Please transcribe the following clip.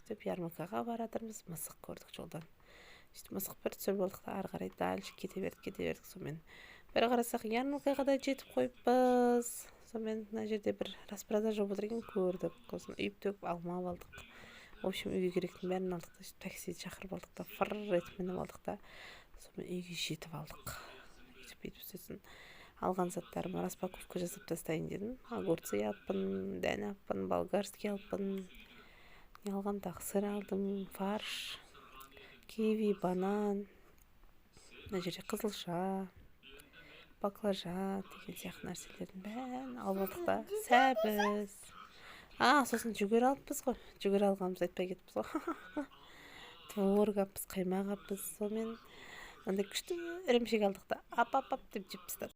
сөйтіп ярмаркаға баратырмыз, мысық көрдік жолдан. Сөйтіп мысық бір түсір болдық та, ары қарай дальше кете бердік. Сонымен бір қарасақ, ярмаркаға да жетіп қойыппыз. Сонымен мына жерде бір распродажа болып отыр екен, көрдік. Сосын үйіп төгіп алмап алдық. В общем, үйге керектің бәрін алдық та, таксиді шақырып алдық та, фыр етіп мініп алдық та, сонымен үйге жетіп алдық. Бүйтіп сосын алған заттарыма распаковка жасап тастайын дедім. Огурцы алыппын, дән алыппын, болгарский алыппын. Не алғам тағы, сыр алдым, фарш, киви, банан, мына жерде қызылша, баклажан деген сияқты нәрселердің бәрін алып алдық та, сәбіз. Сосын жүгері алыппыз ғой. Жүгері алғанымызды айтпай кетіппіз ғой. Творог алыппыз, қаймақ алыппыз. Сонымен андай күшті ірімшік алдық та, ап деп жеп тастадық.